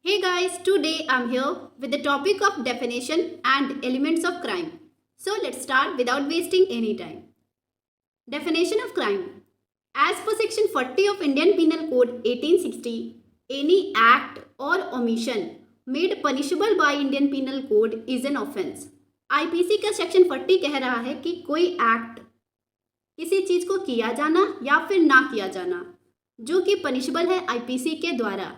Hey guys, today I'm here with the topic of definition and elements of crime. So let's start without wasting any time. Definition of crime. As per section 40 of Indian Penal Code 1860, any act or omission made punishable by Indian Penal Code is an offense. IPC का section 40 कह रहा है कि कोई act किसी चीज को किया जाना या फिर ना किया जाना जो कि पनिशबल है आईपीसी के द्वारा,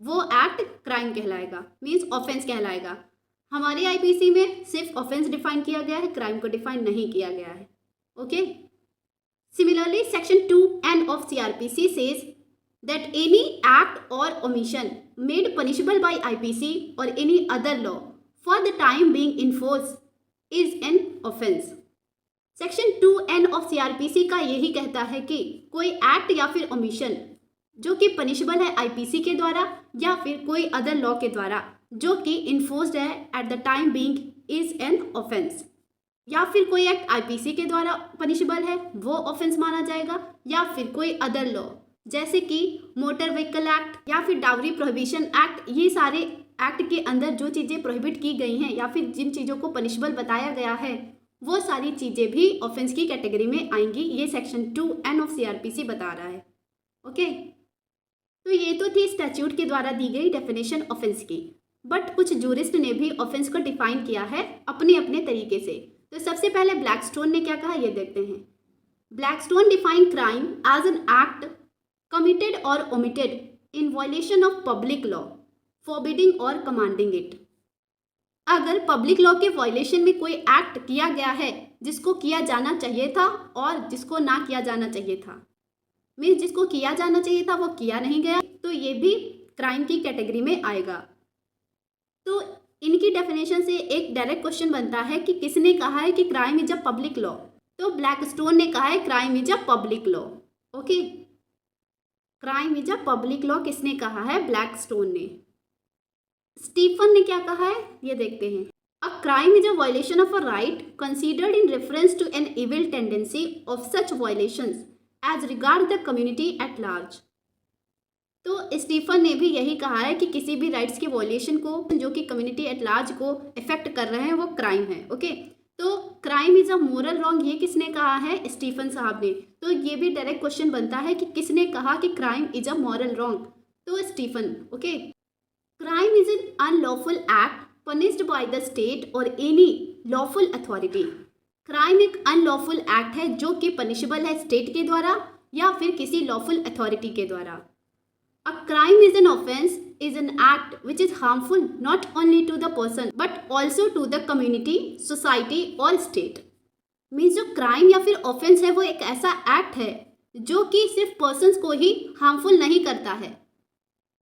वो एक्ट क्राइम कहलाएगा, मीन्स ऑफेंस कहलाएगा। हमारे आईपीसी में सिर्फ ऑफेंस डिफाइन किया गया है, क्राइम को डिफाइन नहीं किया गया है। Okay. Similarly section 2N of CrPC says that any act और omission made punishable bye IPC और any other law for the time being enforce is an offence. Section 2N of CrPC का यही कहता है कि कोई एक्ट या फिर ओमिशन जो कि पनिशबल है आईपीसी के द्वारा या फिर कोई अदर लॉ के द्वारा जो कि इन्फोर्स्ड है at the time being is an offence. या फिर कोई एक्ट आईपीसी के द्वारा पनिशबल है वो ऑफेंस माना जाएगा, या फिर कोई अदर लॉ जैसे कि मोटर व्हीकल एक्ट या फिर डाउरी प्रोहिबिशन एक्ट, ये सारे एक्ट के अंदर जो चीज़ें प्रोहिबिट की गई हैं या फिर जिन चीज़ों को पनिशबल बताया गया है वो सारी चीज़ें भी ऑफेंस की कैटेगरी में आएंगी। ये सेक्शन 2N ऑफ सीआरपीसी बता रहा है। ओके। तो ये तो थी स्टैट्यूट के द्वारा दी गई डेफिनेशन ऑफेंस की, बट कुछ जूरिस्ट ने भी ऑफेंस को डिफाइन किया है अपने अपने तरीके से। तो सबसे पहले ब्लैकस्टोन ने क्या कहा ये देखते हैं। Blackstone define crime as an act committed और omitted in violation of public law forbidding और कमांडिंग इट। अगर पब्लिक लॉ के वायलेशन में कोई एक्ट किया गया है जिसको किया जाना चाहिए था और जिसको ना किया जाना चाहिए था, मीन्स जिसको किया जाना चाहिए था वो किया नहीं गया, तो ये भी क्राइम की कैटेगरी में आएगा। तो इनकी डेफिनेशन से एक डायरेक्ट क्वेश्चन बनता है कि किसने कहा है कि crime is a public law. तो ब्लैकस्टोन ने कहा है crime is a public law. Okay, crime is a public law किसने कहा है? ब्लैकस्टोन ने। स्टीफन ने क्या कहा है ये देखते हैं। A crime is a violation of a right considered in reference to an evil tendency of such violations as regard the community at large. तो स्टीफन ने भी यही कहा है कि किसी भी राइट्स के वॉयलेशन को जो कि कम्युनिटी एट लार्ज को इफेक्ट कर रहे हैं वो क्राइम है। ओके, तो crime is a moral wrong ये किसने कहा है? स्टीफन साहब ने। तो ये भी डायरेक्ट क्वेश्चन बनता है कि किसने कहा कि crime is a moral wrong? तो Stephen. Okay, crime is an unlawful act punished by the state और एनी लॉफुल अथॉरिटी। क्राइम एक अनलॉफुल एक्ट है जो कि पनिशबल है स्टेट के द्वारा या फिर किसी लॉफुल अथॉरिटी के द्वारा। A crime is an offence is an act which is harmful not only to the person but also to the community, society और स्टेट। मीन्स जो क्राइम या फिर ऑफेंस है वो एक ऐसा एक्ट है जो कि सिर्फ पर्सन्स को ही हार्मफुल नहीं करता है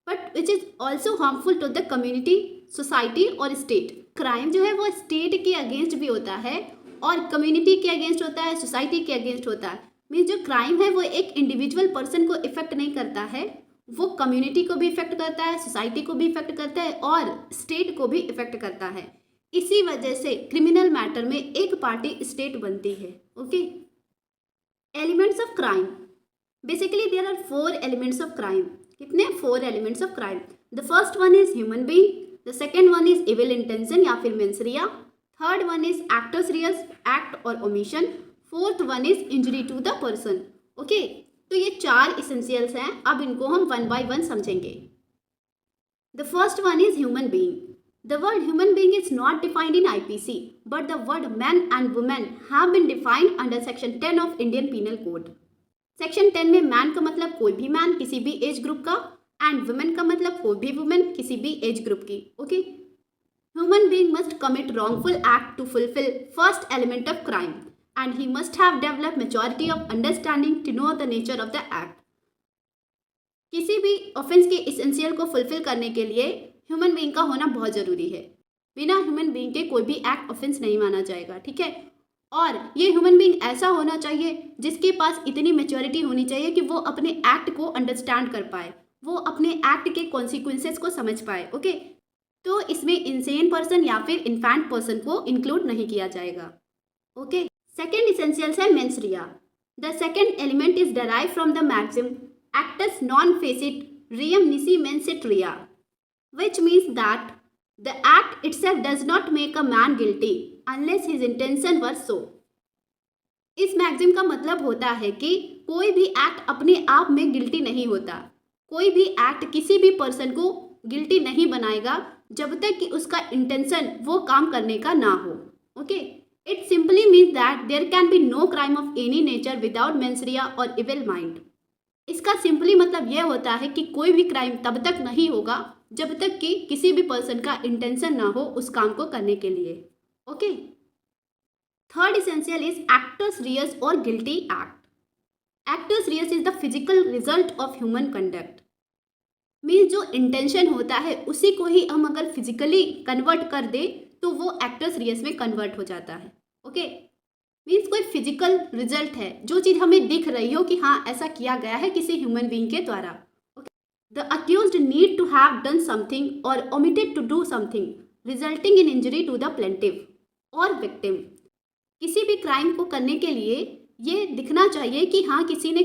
but which is also harmful to the community, society और स्टेट। क्राइम जो है वो स्टेट के अगेंस्ट भी होता है और कम्युनिटी के अगेंस्ट होता है, सोसाइटी के अगेंस्ट होता है। मीन्स जो क्राइम है वो एक इंडिविजुअल पर्सन को इफेक्ट नहीं करता है, वो कम्युनिटी को भी इफेक्ट करता है, सोसाइटी को भी इफेक्ट करता है और स्टेट को भी इफेक्ट करता है। इसी वजह से क्रिमिनल मैटर में एक पार्टी स्टेट बनती है। Okay, elements of crime. Basically there are 4 elements of crime. कितने? 4 elements of crime. The first one is human being, the second one is evil intention या फिर mens rea, third one is actus reus act और omission, fourth one is injury to the person. Okay, तो ये 4 essentials हैं। अब इनको हम 1 by 1 समझेंगे। The first one is human being. The word human being is not defined in IPC but the word man and women have been defined under section 10 of Indian penal code. Section 10 में man का मतलब कोई भी man किसी भी age group का and women का मतलब कोई भी वुमेन किसी भी एज ग्रुप की। Okay, human being must commit wrongful act to fulfill first element of crime and he must have developed maturity of understanding to know the nature of the act। किसी भी offence के essential को fulfil करने के लिए human being का होना बहुत ज़रूरी है। बिना ह्यूमन बीइंग के कोई भी एक्ट ऑफेंस नहीं माना जाएगा। ठीक है, और ये ह्यूमन बीइंग ऐसा होना चाहिए जिसके पास इतनी मेच्योरिटी होनी चाहिए कि वो अपने एक्ट को अंडरस्टैंड कर पाए, वो अपने एक्ट के कॉन्सिक्वेंसेस को समझ पाए। ओके, तो इसमें इंसेन पर्सन या फिर इन्फेंट पर्सन को इंक्लूड नहीं किया जाएगा। ओके, सेकेंड इसेंशियल्स है mens rea. The second element is derive from the maxim actus non facit reum nisi mensit rea, which that the act itself does not make a man guilty unless his intention was so. इस maxim का मतलब होता है कि कोई भी act अपने आप में गिल्टी नहीं होता, कोई भी एक्ट किसी भी पर्सन को गिल्टी नहीं बनाएगा जब तक कि उसका इंटेंशन वो काम करने का ना हो. Okay, it simply means that there can be no crime of any nature without mens rea और इविल माइंड. इसका सिंपली मतलब यह होता है कि कोई भी क्राइम तब तक नहीं होगा जब तक कि किसी भी पर्सन का इंटेंशन ना हो उस काम को करने के लिए. Okay, third essential is actus reus और guilty act. Actus reus is the physical result of human conduct. Means जो इंटेंशन होता है उसी को ही हम अगर फिजिकली कन्वर्ट कर दे तो वो एक्टस रियस में कन्वर्ट हो जाता है. ओके, मीन्स कोई फिजिकल रिजल्ट है, जो चीज़ हमें दिख रही हो कि हाँ ऐसा किया गया है किसी ह्यूमन बीइंग के द्वारा. The accused need to have done something और omitted to do something resulting in injury to the plaintiff और विक्टिम. किसी भी क्राइम को करने के लिए ये दिखना चाहिए कि हाँ किसी ने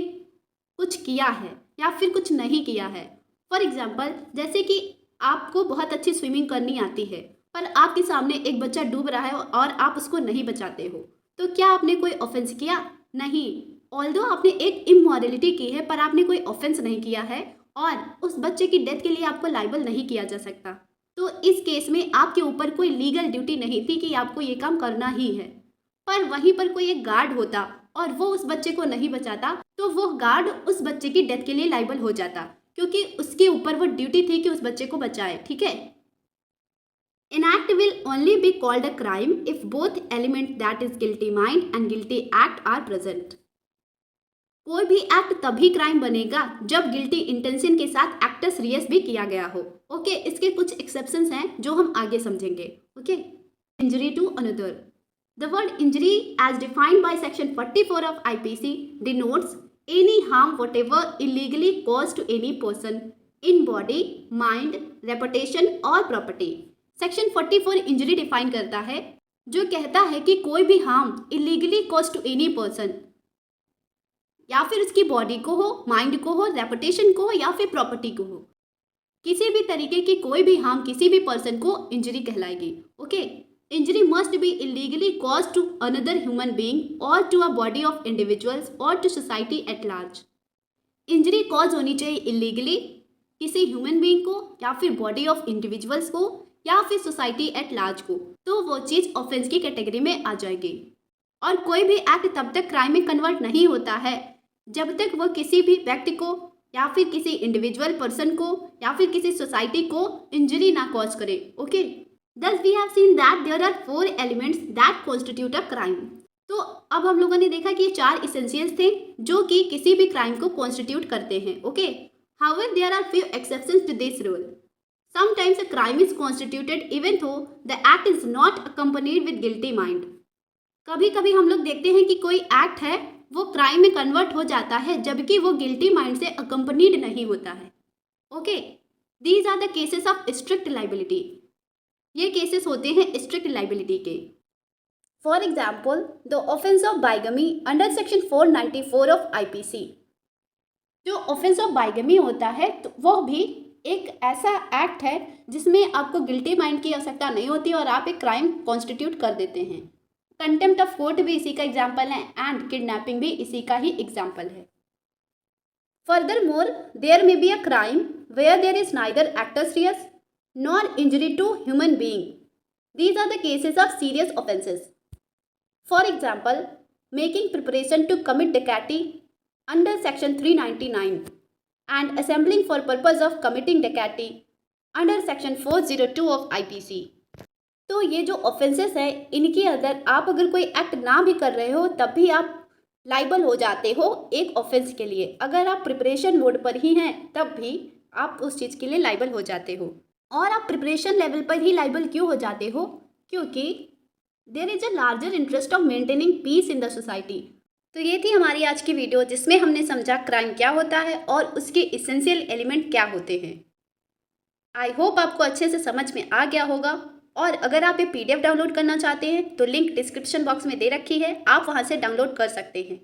कुछ किया है या फिर कुछ नहीं किया है. फॉर एग्जाम्पल, जैसे कि आपको बहुत अच्छी स्विमिंग करनी आती है पर आपके सामने एक बच्चा डूब रहा है और आप उसको नहीं बचाते हो, तो क्या आपने कोई ऑफेंस किया? नहीं. ऑल्दो आपने एक इमोरलिटी की है पर आपने कोई ऑफेंस नहीं किया है और उस बच्चे की डेथ के लिए आपको लाइबल नहीं किया जा सकता. तो इस केस में आपके ऊपर कोई लीगल ड्यूटी नहीं थी कि आपको ये काम करना ही है. पर वहीं पर कोई एक गार्ड होता और वो उस बच्चे को नहीं बचाता तो वो गार्ड उस बच्चे की डेथ के लिए लाइबल हो जाता, क्योंकि उसके ऊपर वो ड्यूटी थी कि उस बच्चे को बचाए. ठीक है. An act will only be called a crime if both element, that is guilty mind and guilty act, are present. कोई भी एक्ट तभी क्राइम बनेगा जब गिल्टी इंटेंशन के साथ एक्टस रियस भी किया गया हो. ओके, इसके कुछ एक्सेप्शंस हैं जो हम आगे समझेंगे. Okay, injury to another. The word injury as defined by section 44 of IPC denotes any harm whatever illegally caused to any person in body, mind, reputation or property. Section 44 injury define करता है जो कहता है कि कोई भी harm illegally cause to any person, या फिर उसकी बॉडी को हो, माइंड को हो, रेपुटेशन को हो या फिर प्रॉपर्टी को हो, किसी भी तरीके की कोई भी हार्म किसी भी पर्सन को इंजरी कहलाएगी. Okay, injury must be illegally cause to another human being और to a body of individuals और to society at large. Injury cause होनी चाहिए इलीगली किसी ह्यूमन बीइंग को या फिर बॉडी ऑफ इंडिविजुअल्स को या फिर सोसाइटी एट लार्ज को, तो वो चीज़ ऑफेंस की कैटेगरी में आ जाएगी. और कोई भी एक्ट तब तक क्राइम में कन्वर्ट नहीं होता है जब तक वो किसी भी व्यक्ति को या फिर किसी इंडिविजुअल पर्सन को या फिर किसी सोसाइटी को इंजरी ना कॉज करे. Okay, thus we have seen that there are 4 elements that constitute a crime. तो अब हम लोगों ने देखा कि ये 4 इसेंशियल्स थे जो कि किसी भी क्राइम को कॉन्स्टिट्यूट करते हैं. Okay, however there are few exceptions to this rule. Sometimes a crime is constituted even though the act is not accompanied with guilty mind. कभी कभी हम लोग देखते हैं कि कोई एक्ट है वो क्राइम में कन्वर्ट हो जाता है जबकि वो गिल्टी माइंड से अकम्पनीड नहीं होता है. Okay, these are the cases of strict liability. ये केसेस होते हैं स्ट्रिक्ट लाइबिलिटी के. For example, the offence of bigamy under section 494 of IPC. जो ऑफेंस ऑफ बाइगमी होता है तो वह भी एक ऐसा एक्ट है जिसमें आपको गिल्टी माइंड की आवश्यकता नहीं होती और आप एक क्राइम कॉन्स्टिट्यूट कर देते हैं. कंटेम्प्ट ऑफ कोर्ट भी इसी का एग्जाम्पल है एंड किडनैपिंग भी इसी का ही एग्जाम्पल है. Furthermore, there may be a crime where there is neither actus reus nor injury to human being. These are the cases of serious offences. For example, making preparation to commit dacoity under section 399 and assembling for purpose of committing डकैती under section 402 of IPC. तो ये जो offences है इनके अंदर आप अगर कोई एक्ट ना भी कर रहे हो तब भी आप लाइबल हो जाते हो एक ऑफेंस के लिए. अगर आप प्रिपरेशन मोड पर ही हैं तब भी आप उस चीज़ के लिए लाइबल हो जाते हो. और आप प्रिपरेशन लेवल पर ही लाइबल क्यों हो जाते हो? क्योंकि there is a larger interest of maintaining peace in the society. तो ये थी हमारी आज की वीडियो जिसमें हमने समझा क्राइम क्या होता है और उसके इसेंशियल एलिमेंट क्या होते हैं. आई होप आपको अच्छे से समझ में आ गया होगा. और अगर आप ये PDF डाउनलोड करना चाहते हैं तो लिंक डिस्क्रिप्शन बॉक्स में दे रखी है, आप वहाँ से डाउनलोड कर सकते हैं.